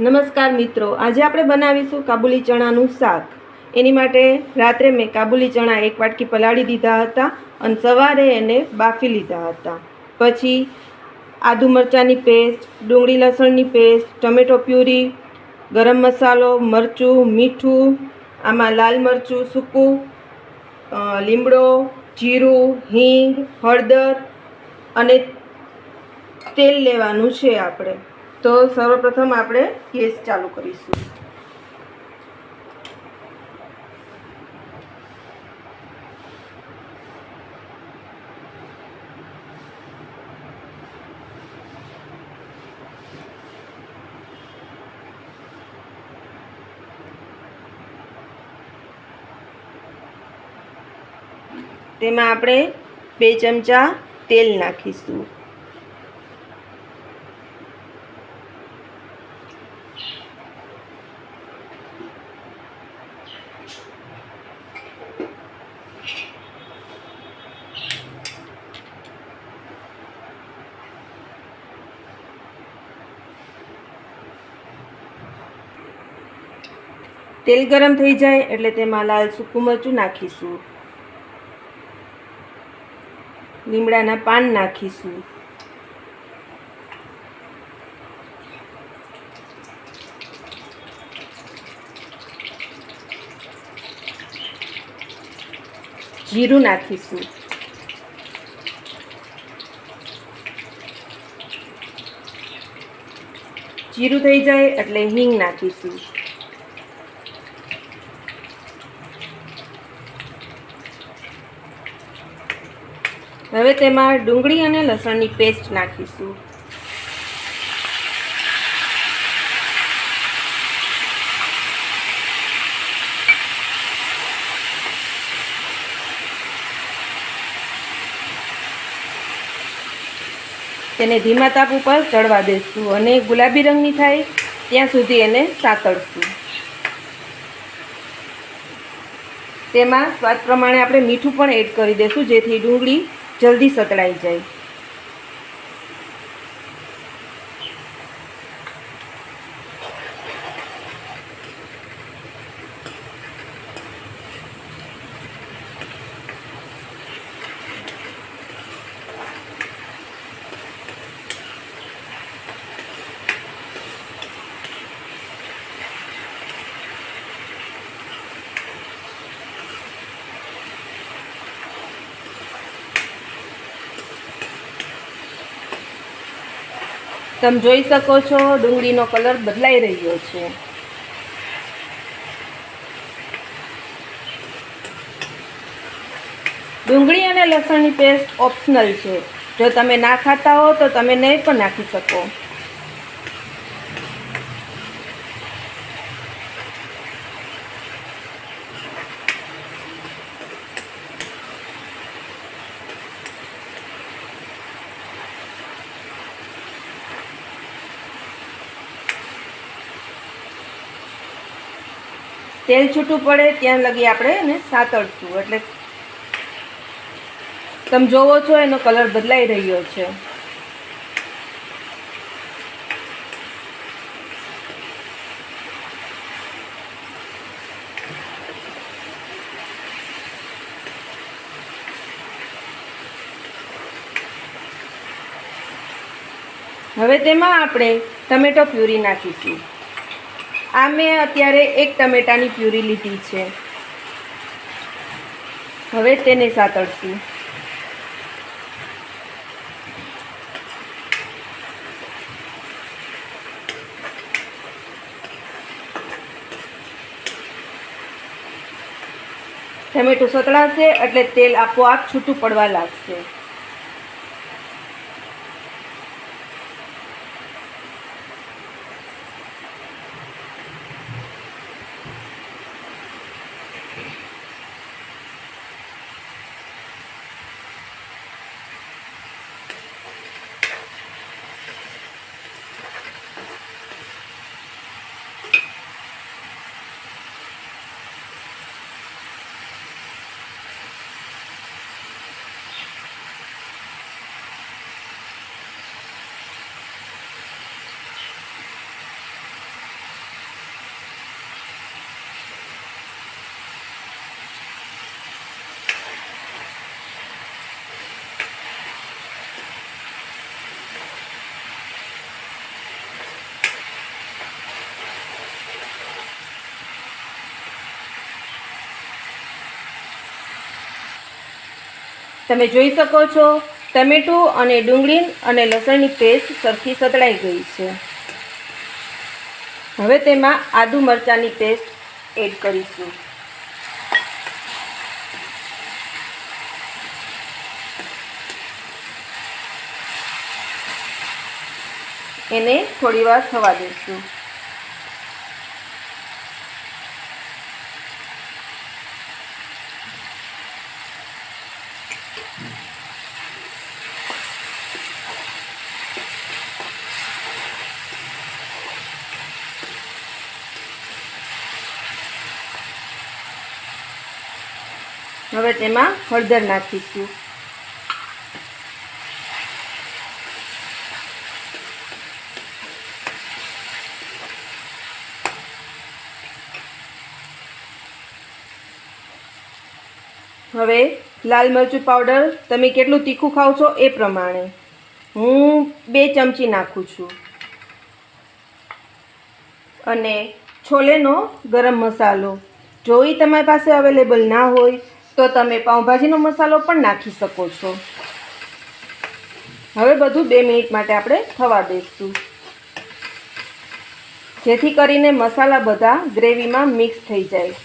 નમસ્કાર મિત્રો, આજે આપણે બનાવીશું કાબુલી ચણાનું શાક. એની માટે રાત્રે મેં કાબુલી ચણા 1 વાટકી પલાળી દીધા હતા અને સવારે એને બાફી લીધા હતા. પછી આદુ મરચાંની પેસ્ટ, ડુંગળી લસણની પેસ્ટ, ટમેટો પ્યુરી, ગરમ મસાલો, મરચું, મીઠું, આમાં લાલ મરચું સૂકું, લીમડો, જીરું, હિંગ, હળદર અને તેલ લેવાનું છે આપણે. તો સર્વપ્રથમ આપણે ગેસ ચાલુ કરીશું. તેમાં આપણે 2 ચમચા તેલ નાખીશું. તેલ ગરમ થઈ જાય એટલે તેમાં લાલ સૂકું મરચું નાખીશું, લીમડાના પાન નાખીશું, જીરું નાખીશું, જીરું થઈ જાય એટલે હિંગ નાખીશું. હવે તેમાં ડુંગળી અને લસણની પેસ્ટ નાખીશું. તેને ધીમા તાપ ઉપર ચડવા દઈશું અને ગુલાબી રંગની થાય ત્યાં સુધી એને સાતળશું. તેમાં સ્વાદ પ્રમાણે આપણે મીઠું પણ એડ કરી દઈશું, જેથી ડુંગળી જલ્દી સતળાઈ જાય. તમે જોઈ શકો છો ડુંગળીનો કલર બદલાઈ રહ્યો છે. ડુંગળી અને લસણની પેસ્ટ ઓપ્શનલ છે. જો તમે ના ખાતા હો તો તમે નહીં પણ નાખી શકો. તેલ છૂટું પડે ત્યાં લગી આપણે એને સાતળશું. એટલે તમે જોવો છો એનો કલર બદલાઈ રહ્યો છે. હવે તેમાં આપણે ટમેટો પ્યુરી નાખીશું. આ મેં અત્યારે 1 ટમેટાની પ્યુરી લીધી છે. હવે તેને સાતળશું. ટમેટું સતળાશે એટલે તેલ આપોઆપ છૂટું પડવા લાગશે. તમે જોઈ શકો છો ટમેટું અને ડુંગળી અને લસણની પેસ્ટ સરખી સતળાઈ ગઈ છે. હવે તેમાં આદુ મરચાંની પેસ્ટ એડ કરીશું. એને થોડીવાર થવા દઈશું. હવે તેમાં હળદર નાખીશું. હવે લાલ મરચું પાવડર તમે કેટલું તીખું ખાવ છો એ પ્રમાણે હું 2 ચમચી નાખું છું. અને છોલેનો ગરમ મસાલો, જો એ તમારી પાસે અવેલેબલ ના હોય તો તમે પાઉંભાજીનો મસાલો પણ નાખી શકો છો. હવે બધું 2 મિનિટ માટે આપણે થવા દઈશું, જેથી કરીને મસાલા બધા ગ્રેવીમાં મિક્સ થઈ જાય.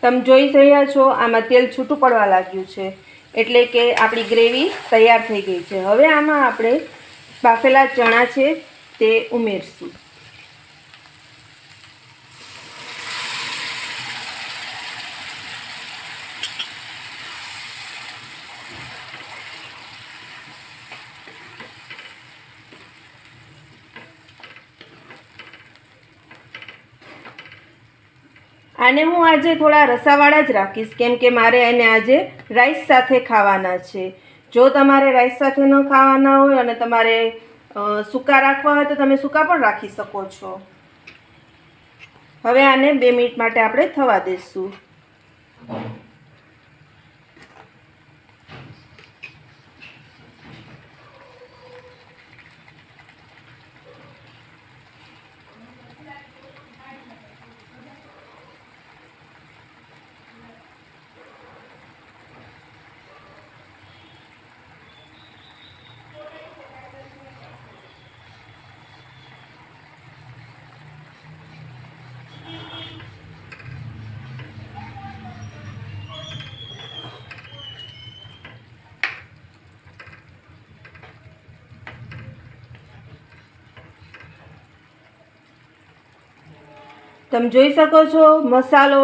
તમે જોઈ રહ્યા છો આમાં તેલ છૂટું પડવા લાગ્યું છે, એટલે કે આપણી ગ્રેવી તૈયાર થઈ ગઈ છે. હવે આમાં આપણે બાફેલા ચણા છે તે ઉમેરશું. આને હું આજે થોડા રસાવાળા જ રાખીશ, કેમ કે મારે એને આજે રાઈસ સાથે ખાવાના છે. જો તમારે રાઈસ સાથે ન ખાવાના હોય અને તમારે સૂકા રાખવા હોય તો તમે સૂકા પણ રાખી શકો છો. હવે આને 2 મિનિટ માટે આપણે થવા દઈશું. તમે જોઈ શકો છો મસાલો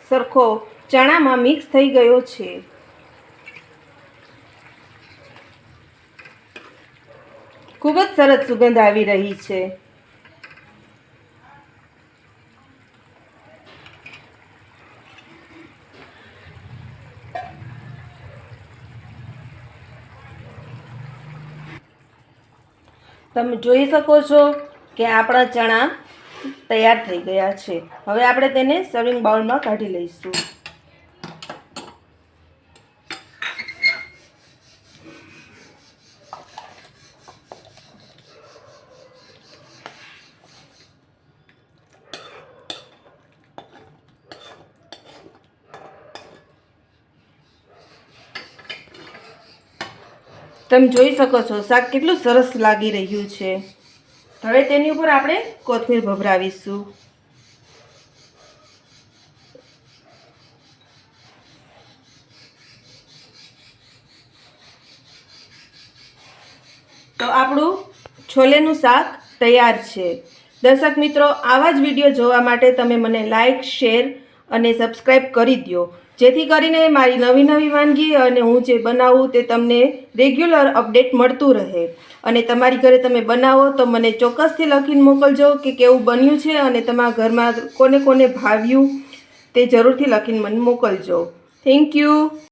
સરખો ચણામાં મિક્સ થઈ ગયો છે. ખૂબ જ સરસ સુગંધ આવી રહી છે. તમે જોઈ શકો છો કે આપણા ચણા તૈયાર થઈ ગયા છે. હવે આપણે તેને સર્વિંગ બાઉલમાં કાઢી લઈશું. તમે જોઈ શકો છો શાક કેટલું સરસ લાગી રહ્યું છે. હવે તેની ઉપર આપણે કોથમીર ભભરાવીશું. તો આપણું છોલેનું શાક તૈયાર છે. દર્શક મિત્રો, આવા જ વિડીયો જોવા માટે તમે મને લાઈક, શેર અને સબસ્ક્રાઈબ કરી દો, જેથી કરીને મારી નવી નવી વાનગી અને હું જે બનાવું તે તમને રેગ્યુલર અપડેટ મળતું રહે. અને તમારી ઘરે તમે બનાવો તો મને ચોક્કસથી લખીને મોકલજો કે કેવું બન્યું છે અને તમારા ઘરમાં કોને કોને ભાવ્યું તે જરૂરથી લખીને મને મોકલજો. Thank you.